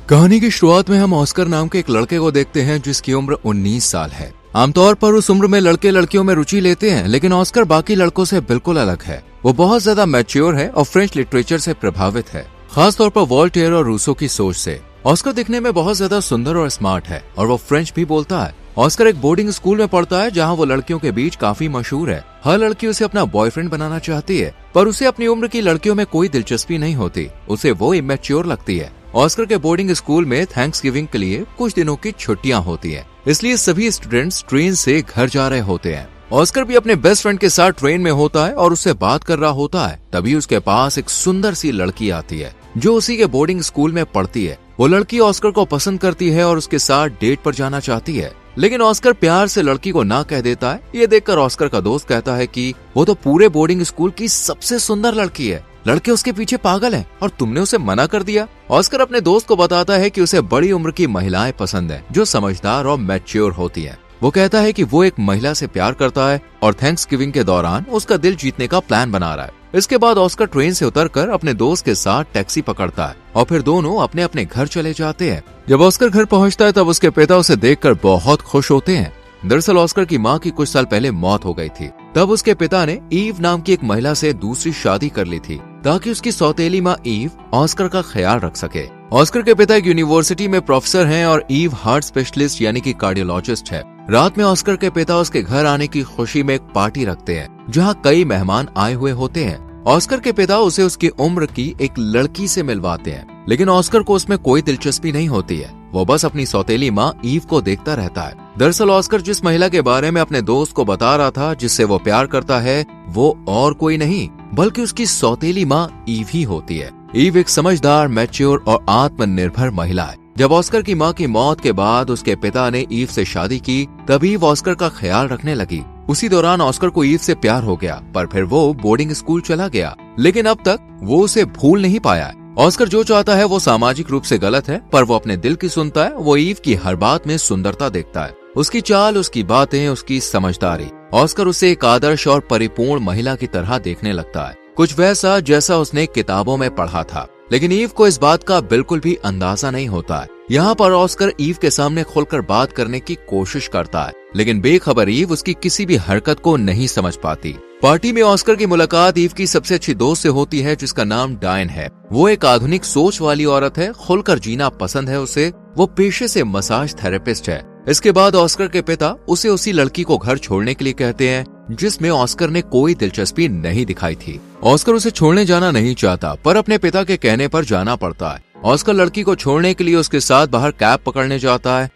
कहानी की शुरुआत में हम ऑस्कर नाम के एक लड़के को देखते हैं जिसकी उम्र 19 साल है। आमतौर पर उस उम्र में लड़के लड़कियों में रुचि लेते हैं, लेकिन ऑस्कर बाकी लड़कों से बिल्कुल अलग है। वो बहुत ज्यादा मैच्योर है और फ्रेंच लिटरेचर से प्रभावित है, खासतौर पर वॉल्टेयर और रूसो की सोच से। ऑस्कर दिखने में बहुत ज्यादा सुंदर और स्मार्ट है और वो फ्रेंच भी बोलता है। ऑस्कर एक बोर्डिंग स्कूल में पढ़ता है जहाँ वो लड़कियों के बीच काफी मशहूर है। हर लड़की उसे अपना बॉयफ्रेंड बनाना चाहती है, पर उसे अपनी उम्र की लड़कियों में कोई दिलचस्पी नहीं होती। उसे वो इमेच्योर लगती है। ऑस्कर के बोर्डिंग स्कूल में थैंक्सगिविंग के लिए कुछ दिनों की छुट्टियां होती हैं, इसलिए सभी स्टूडेंट्स ट्रेन से घर जा रहे होते हैं। ऑस्कर भी अपने बेस्ट फ्रेंड के साथ ट्रेन में होता है और उससे बात कर रहा होता है। तभी उसके पास एक सुंदर सी लड़की आती है जो उसी के बोर्डिंग स्कूल में पढ़ती है। वो लड़की ऑस्कर को पसंद करती है और उसके साथ डेट पर जाना चाहती है, लेकिन ऑस्कर प्यार से लड़की को ना कह देता है। ये देखकर ऑस्कर का दोस्त कहता है कि वो तो पूरे बोर्डिंग स्कूल की सबसे सुंदर लड़की है, लड़के उसके पीछे पागल हैं और तुमने उसे मना कर दिया। ऑस्कर अपने दोस्त को बताता है कि उसे बड़ी उम्र की महिलाएं पसंद है जो समझदार और मैच्योर होती हैं। वो कहता है कि वो एक महिला से प्यार करता है और थैंक्सगिविंग के दौरान उसका दिल जीतने का प्लान बना रहा है। इसके बाद ऑस्कर ट्रेन से उतरकर अपने दोस्त के साथ टैक्सी पकड़ता है और फिर दोनों अपने अपने घर चले जाते हैं। जब ऑस्कर घर पहुंचता है तब उसके पिता उसे देखकर बहुत खुश होते हैं। दरअसल ऑस्कर की माँ की कुछ साल पहले मौत हो गई थी। तब उसके पिता ने ईव नाम की एक महिला से दूसरी शादी कर ली थी ताकि उसकी सौतेली माँ ईव ऑस्कर का ख्याल रख सके। ऑस्कर के पिता एक यूनिवर्सिटी में प्रोफेसर हैं और ईव हार्ट स्पेशलिस्ट यानी कि कार्डियोलॉजिस्ट है। रात में ऑस्कर के पिता उसके घर आने की खुशी में एक पार्टी रखते हैं जहाँ कई मेहमान आए हुए होते हैं। ऑस्कर के पिता उसे उसकी उम्र की एक लड़की से मिलवाते हैं, लेकिन ऑस्कर को उसमें कोई दिलचस्पी नहीं होती है। वो बस अपनी सौतेली माँ ईव को देखता रहता है। दरअसल ऑस्कर जिस महिला के बारे में अपने दोस्त को बता रहा था जिससे वो प्यार करता है, वो और कोई नहीं बल्कि उसकी सौतेली माँ ईव ही होती है। ईव एक समझदार, मैच्योर और आत्मनिर्भर महिला है। जब ऑस्कर की माँ की मौत के बाद उसके पिता ने ईव से शादी की, तभी ईव ऑस्कर का ख्याल रखने लगी। उसी दौरान ऑस्कर को ईव से प्यार हो गया, पर फिर वो बोर्डिंग स्कूल चला गया, लेकिन अब तक वो उसे भूल नहीं पाया। ऑस्कर जो चाहता है वो सामाजिक रूप से गलत है, पर वो अपने दिल की सुनता है। वो ईव की हर बात में सुंदरता देखता है, उसकी चाल, उसकी बातें, उसकी समझदारी। ऑस्कर उसे एक आदर्श और परिपूर्ण महिला की तरह देखने लगता है, कुछ वैसा जैसा उसने किताबों में पढ़ा था। लेकिन ईव को इस बात का बिल्कुल भी अंदाजा नहीं होता है। यहाँ पर ऑस्कर ईव के सामने खुलकर बात करने की कोशिश करता है, लेकिन बेखबर ईव उसकी किसी भी हरकत को नहीं समझ पाती। पार्टी में ऑस्कर की मुलाकात ईव की सबसे अच्छी दोस्त से होती है जिसका नाम डायन है। वो एक आधुनिक सोच वाली औरत है, खुलकर जीना पसंद है उसे। वो पेशे से मसाज थेरेपिस्ट है। इसके बाद ऑस्कर के पिता उसे उसी लड़की को घर छोड़ने के लिए कहते हैं जिसमें ऑस्कर ने कोई दिलचस्पी नहीं दिखाई थी। ऑस्कर उसे छोड़ने जाना नहीं चाहता, पर अपने पिता के कहने पर जाना पड़ता है। ऑस्कर लड़की को छोड़ने के लिए उसके साथ बाहर कैब पकड़ने जाता है।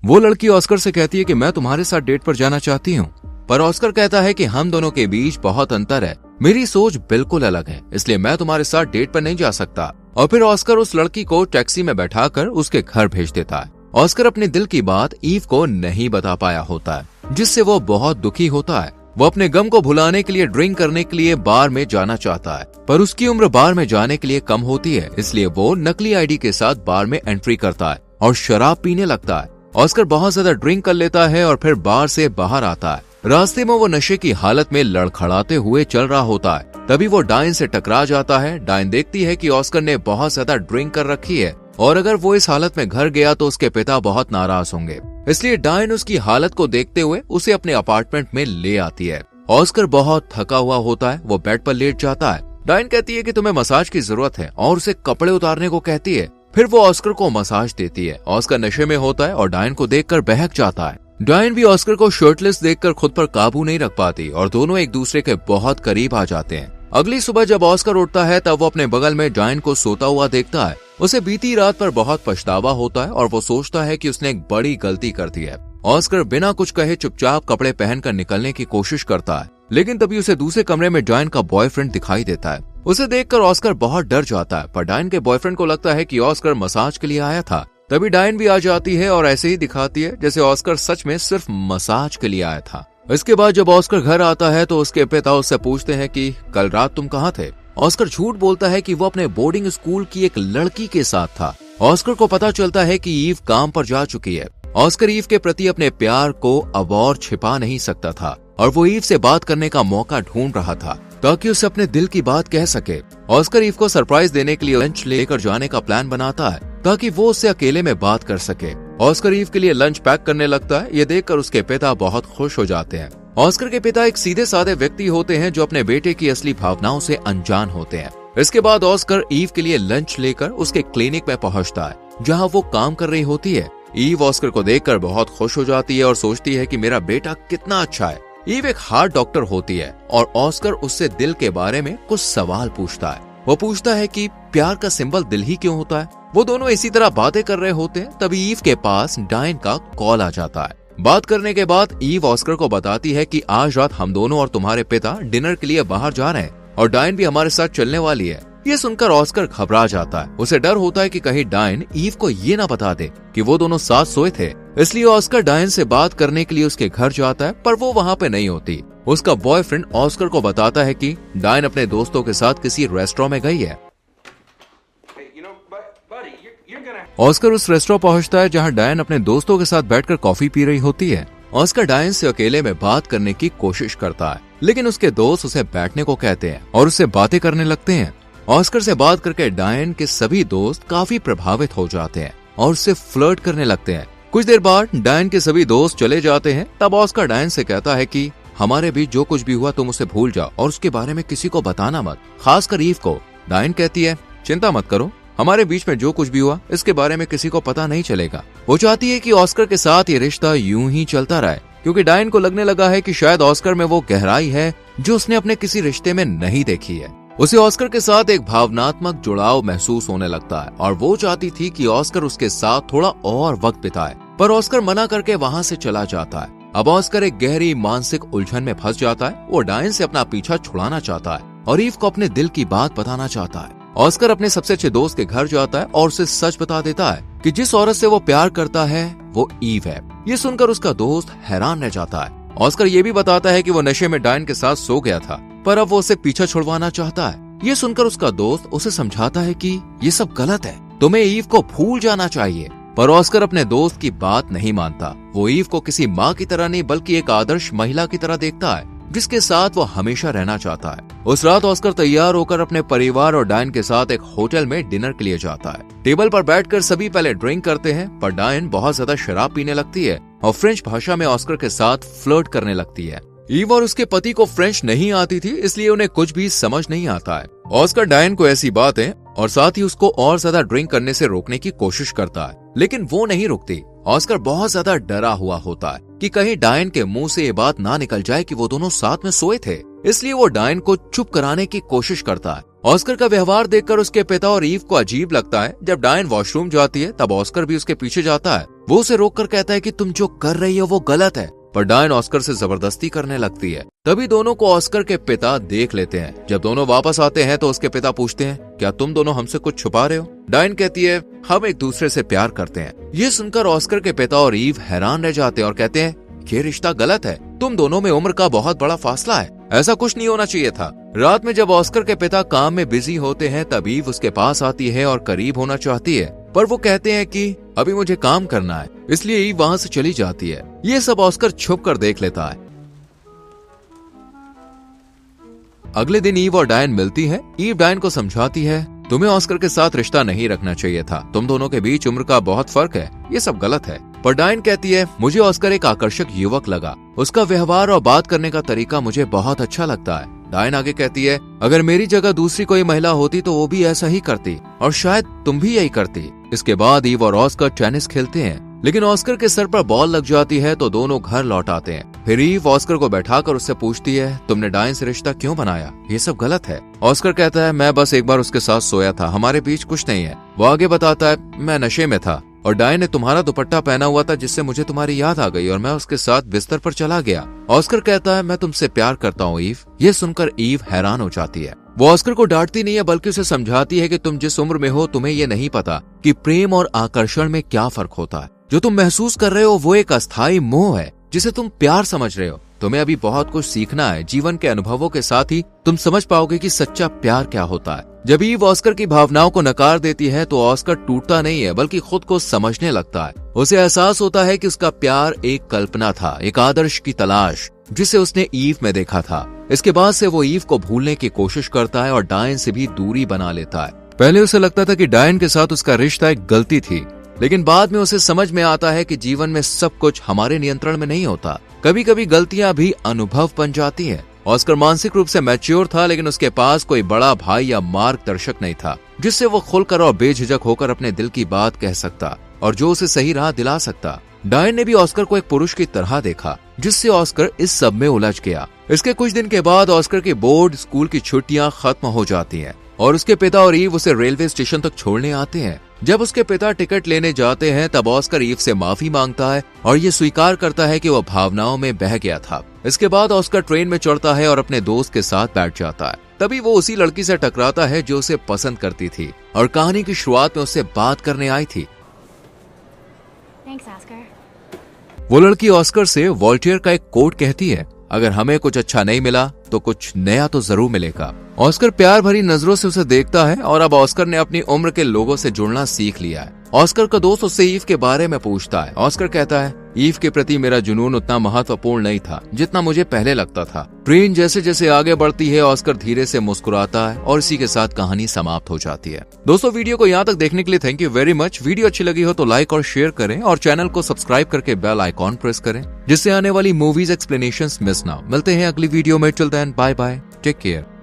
वो लड़की ऑस्कर से कहती है कि मैं तुम्हारे साथ डेट पर जाना चाहती हूँ, पर ऑस्कर कहता है कि हम दोनों के बीच बहुत अंतर है, मेरी सोच बिल्कुल अलग है, इसलिए मैं तुम्हारे साथ डेट पर नहीं जा सकता। और फिर ऑस्कर उस लड़की को टैक्सी में बैठाकर उसके घर भेज देता है। ऑस्कर अपने दिल की बात ईव को नहीं बता पाया होता है, जिससे वो बहुत दुखी होता है। वो अपने गम को भुलाने के लिए ड्रिंक करने के लिए बार में जाना चाहता है, पर उसकी उम्र बार में जाने के लिए कम होती है, इसलिए वो नकली आईडी के साथ बार में एंट्री करता है और शराब पीने लगता है। ऑस्कर बहुत ज्यादा ड्रिंक कर लेता है और फिर बार से बाहर आता है। रास्ते में वो नशे की हालत में लड़खड़ाते हुए चल रहा होता है। तभी वो डायन से टकरा जाता है। डायन देखती है कि ऑस्कर ने बहुत ज्यादा ड्रिंक कर रखी है और अगर वो इस हालत में घर गया तो उसके पिता बहुत नाराज होंगे, इसलिए डायन उसकी हालत को देखते हुए उसे अपने अपार्टमेंट में ले आती है। ऑस्कर बहुत थका हुआ होता है, वो बेड पर लेट जाता है। डायन कहती है कि तुम्हें मसाज की जरूरत है और उसे कपड़े उतारने को कहती है। फिर वो ऑस्कर को मसाज देती है। ऑस्कर नशे में होता है और डायन को देखकर बहक जाता है। डायन भी ऑस्कर को शर्टलेस देखकर खुद पर काबू नहीं रख पाती और दोनों एक दूसरे के बहुत करीब आ जाते हैं। अगली सुबह जब ऑस्कर उठता है तब वो अपने बगल में डायन को सोता हुआ देखता है। उसे बीती रात पर बहुत पछतावा होता है और वो सोचता है कि उसने एक बड़ी गलती कर दी है। ऑस्कर बिना कुछ कहे चुपचाप कपड़े पहनकर निकलने की कोशिश करता है, लेकिन तभी उसे दूसरे कमरे में डायन का बॉयफ्रेंड दिखाई देता है। उसे देखकर ऑस्कर बहुत डर जाता है, पर डायन के बॉयफ्रेंड को लगता है कि ऑस्कर मसाज के लिए आया था। तभी डायन भी आ जाती है और ऐसे ही दिखाती है जैसे ऑस्कर सच में सिर्फ मसाज के लिए आया था। इसके बाद जब ऑस्कर घर आता है तो उसके पिता उससे पूछते हैं कि कल रात तुम कहाँ थे। ऑस्कर झूठ बोलता है कि वो अपने बोर्डिंग स्कूल की एक लड़की के साथ था। ऑस्कर को पता चलता है कि ईव काम पर जा चुकी है। ऑस्कर ईव के प्रति अपने प्यार को अब और छिपा नहीं सकता था और वो ईव से बात करने का मौका ढूंढ रहा था। ताकि उसे अपने दिल की बात कह सके। ऑस्कर ईव को सरप्राइज देने के लिए लंच लेकर जाने का प्लान बनाता है ताकि वो उससे अकेले में बात कर सके। ऑस्कर ईव के लिए लंच पैक करने लगता है। ये देखकर उसके पिता बहुत खुश हो जाते हैं। ऑस्कर के पिता एक सीधे साधे व्यक्ति होते हैं जो अपने बेटे की असली भावनाओं से अनजान होते हैं। इसके बाद ऑस्कर ईव के लिए लंच लेकर उसके क्लिनिक में पहुंचता है जहां वो काम कर रही होती है। ईव ऑस्कर को देखकर बहुत खुश हो जाती है और सोचती है कि मेरा बेटा कितना अच्छा है। ईव एक हार्ट डॉक्टर होती है और ऑस्कर उससे दिल के बारे में कुछ सवाल पूछता है। वो पूछता है कि प्यार का सिंबल दिल ही क्यों होता है। वो दोनों इसी तरह बातें कर रहे होते हैं तभी ईव के पास डायन का कॉल आ जाता है। बात करने के बाद ईव ऑस्कर को बताती है कि आज रात हम दोनों और तुम्हारे पिता डिनर के लिए बाहर जा रहे हैं और डायन भी हमारे साथ चलने वाली है। ये सुनकर ऑस्कर घबरा जाता है। उसे डर होता है कि कहीं डायन ईव को ये ना बता दे कि वो दोनों साथ सोए थे। इसलिए ऑस्कर डायन से बात करने के लिए उसके घर जाता है पर वो वहाँ पे नहीं होती। उसका बॉयफ्रेंड ऑस्कर को बताता है कि डायन अपने दोस्तों के साथ किसी रेस्टोरेंट में गई है। ऑस्कर उस रेस्टोरेंट पहुंचता है जहां डायन अपने दोस्तों के साथ बैठकर कॉफी पी रही होती है। ऑस्कर डायन से अकेले में बात करने की कोशिश करता है लेकिन उसके दोस्त उसे बैठने को कहते हैं और उससे बातें करने लगते हैं। ऑस्कर से बात करके डायन के सभी दोस्त काफी प्रभावित हो जाते हैं और उससे फ्लर्ट करने लगते हैं। कुछ देर बाद डायन के सभी दोस्त चले जाते हैं। तब ऑस्कर डायन से कहता है कि हमारे बीच जो कुछ भी हुआ तुम उसे भूल जाओ और उसके बारे में किसी को बताना मत, खासकर ईव को। डायन कहती है चिंता मत करो, हमारे बीच में जो कुछ भी हुआ इसके बारे में किसी को पता नहीं चलेगा। वो चाहती है कि ऑस्कर के साथ ये रिश्ता यूं ही चलता रहे क्योंकि डायन को लगने लगा है कि शायद ऑस्कर में वो गहराई है जो उसने अपने किसी रिश्ते में नहीं देखी है। उसे ऑस्कर के साथ एक भावनात्मक जुड़ाव महसूस होने लगता है और वो चाहती थी कि ऑस्कर उसके साथ थोड़ा और वक्त बिताए पर ऑस्कर मना करके वहाँ से चला जाता है। अब ऑस्कर एक गहरी मानसिक उलझन में फंस जाता है। वो डायन से अपना पीछा छुड़ाना चाहता है और ईव को अपने दिल की बात बताना चाहता है। ऑस्कर अपने सबसे अच्छे दोस्त के घर जाता है और उसे सच बता देता है कि जिस औरत से वो प्यार करता है वो ईव है। ये सुनकर उसका दोस्त हैरान रह जाता है। ऑस्कर ये भी बताता है कि वो नशे में डायन के साथ सो गया था पर अब वो उसे पीछा छुड़वाना चाहता है। ये सुनकर उसका दोस्त उसे समझाता है कि ये सब गलत है, तुम्हें ईव को भूल जाना चाहिए। पर ऑस्कर अपने दोस्त की बात नहीं मानता। वो ईव को किसी माँ की तरह नहीं बल्कि एक आदर्श महिला की तरह देखता है जिसके साथ वो हमेशा रहना चाहता है। उस रात ऑस्कर तैयार होकर अपने परिवार और डायन के साथ एक होटल में डिनर के लिए जाता है। टेबल पर बैठकर सभी पहले ड्रिंक करते हैं पर डायन बहुत ज्यादा शराब पीने लगती है और फ्रेंच भाषा में ऑस्कर के साथ फ्लर्ट करने लगती है। ईव और उसके पति को फ्रेंच नहीं आती थी इसलिए उन्हें कुछ भी समझ नहीं आता है। ऑस्कर डायन को ऐसी बातें और साथ ही उसको और ज्यादा ड्रिंक करने से रोकने की कोशिश करता है लेकिन वो नहीं रुकती। ऑस्कर बहुत ज्यादा डरा हुआ होता है कि कहीं डायन के मुंह से ये बात ना निकल जाए कि वो दोनों साथ में सोए थे, इसलिए वो डायन को चुप कराने की कोशिश करता है। ऑस्कर का व्यवहार देखकर उसके पिता और ईव को अजीब लगता है। जब डायन वॉशरूम जाती है तब ऑस्कर भी उसके पीछे जाता है। वो उसे रोककर कहता है कि तुम जो कर रही हो वो गलत है पर डायन ऑस्कर से जबरदस्ती करने लगती है। तभी दोनों को ऑस्कर के पिता देख लेते हैं। जब दोनों वापस आते हैं तो उसके पिता पूछते हैं क्या तुम दोनों हमसे कुछ छुपा रहे हो। डायन कहती है हम एक दूसरे से प्यार करते हैं। ये सुनकर ऑस्कर के पिता और ईव हैरान रह जाते हैं और कहते हैं ये रिश्ता गलत है, तुम दोनों में उम्र का बहुत बड़ा फासला है, ऐसा कुछ नहीं होना चाहिए था। रात में जब ऑस्कर के पिता काम में बिजी होते हैं तब ईव उसके पास आती है और करीब होना चाहती है पर वो कहते हैं कि अभी मुझे काम करना है, इसलिए ईव वहाँ से चली जाती है। ये सब ऑस्कर छुप कर देख लेता है। अगले दिन ईव और डायन मिलती है। ईव डायन को समझाती है तुम्हें ऑस्कर के साथ रिश्ता नहीं रखना चाहिए था, तुम दोनों के बीच उम्र का बहुत फर्क है, ये सब गलत है। पर डायन कहती है मुझे ऑस्कर एक आकर्षक युवक लगा, उसका व्यवहार और बात करने का तरीका मुझे बहुत अच्छा लगता है। डायन आगे कहती है अगर मेरी जगह दूसरी कोई महिला होती तो वो भी ऐसा ही करती और शायद तुम भी यही करती। इसके बाद ईव और ऑस्कर टेनिस खेलते हैं लेकिन ऑस्कर के सर पर बॉल लग जाती है तो दोनों घर लौट आते हैं। फिर ईव ऑस्कर को बैठाकर उससे पूछती है तुमने डायन से रिश्ता क्यों बनाया, ये सब गलत है। ऑस्कर कहता है मैं बस एक बार उसके साथ सोया था, हमारे बीच कुछ नहीं है। वो आगे बताता है मैं नशे में था और डायन ने तुम्हारा दुपट्टा पहना हुआ था जिससे मुझे तुम्हारी याद आ गई और मैं उसके साथ बिस्तर पर चला गया। ऑस्कर कहता है मैं तुमसे प्यार करता हूँ ईव। ये सुनकर ईव हैरान हो जाती है। वो ऑस्कर को डांटती नहीं है बल्कि उसे समझाती है कि तुम जिस उम्र में हो तुम्हें ये नहीं पता कि प्रेम और आकर्षण में क्या फर्क होता है। जो तुम महसूस कर रहे हो वो एक अस्थायी मोह है जिसे तुम प्यार समझ रहे हो। तुम्हें अभी बहुत कुछ सीखना है, जीवन के अनुभवों के साथ ही तुम समझ पाओगे कि सच्चा प्यार क्या होता है। जब ईव ऑस्कर की भावनाओं को नकार देती है तो ऑस्कर टूटता नहीं है बल्कि खुद को समझने लगता है। उसे एहसास होता है कि उसका प्यार एक कल्पना था, एक आदर्श की तलाश जिसे उसने ईव में देखा था। इसके बाद से वो ईव को भूलने की कोशिश करता है और डायन से भी दूरी बना लेता है। पहले उसे लगता था कि डायन के साथ उसका रिश्ता एक गलती थी, लेकिन बाद में उसे समझ में आता है कि जीवन में सब कुछ हमारे नियंत्रण में नहीं होता। कभी कभी गलतियां भी अनुभव बन जाती हैं। ऑस्कर मानसिक रूप से मैच्योर था, लेकिन उसके पास कोई बड़ा भाई या मार्गदर्शक नहीं था जिससे वो खुलकर और बेझिझक होकर अपने दिल की बात कह सकता और जो उसे सही राह दिला सकता। डायन ने भी ऑस्कर को एक पुरुष की तरह देखा, जिससे ऑस्कर इस सब में उलझ गया। इसके कुछ दिन के बाद ऑस्कर की बोर्ड स्कूल की छुट्टियां खत्म हो जाती हैं और उसके पिता और ईव उसे रेलवे स्टेशन तक छोड़ने आते हैं। जब उसके पिता टिकट लेने जाते हैं तब ऑस्कर ईव से माफी मांगता है और ये स्वीकार करता है कि वह भावनाओं में बह गया था। इसके बाद ऑस्कर ट्रेन में चढ़ता है और अपने दोस्त के साथ बैठ जाता है। तभी वो उसी लड़की से टकराता है जो उसे पसंद करती थी और कहानी की शुरुआत में उससे बात करने आई थी। वो लड़की ऑस्कर से वॉल्टियर का एक कोट कहती है, अगर हमें कुछ अच्छा नहीं मिला तो कुछ नया तो जरूर मिलेगा। ऑस्कर प्यार भरी नजरों से उसे देखता है और अब ऑस्कर ने अपनी उम्र के लोगों से जुड़ना सीख लिया है। ऑस्कर का दोस्त उससे ईव के बारे में पूछता है। ऑस्कर कहता है, ईव के प्रति मेरा जुनून उतना महत्वपूर्ण नहीं था जितना मुझे पहले लगता था। ट्रेन जैसे जैसे आगे बढ़ती है ऑस्कर धीरे से मुस्कुराता है और इसी के साथ कहानी समाप्त हो जाती है। दोस्तों, वीडियो को यहाँ तक देखने के लिए thank you very much. Video अच्छी लगी हो तो लाइक और शेयर करें और चैनल को सब्सक्राइब करके बेल आइकॉन प्रेस करें, जिससे आने वाली मूवीज एक्सप्लेनेशंस मिस ना हो। मिलते हैं अगली वीडियो में। Till then bye bye, take care.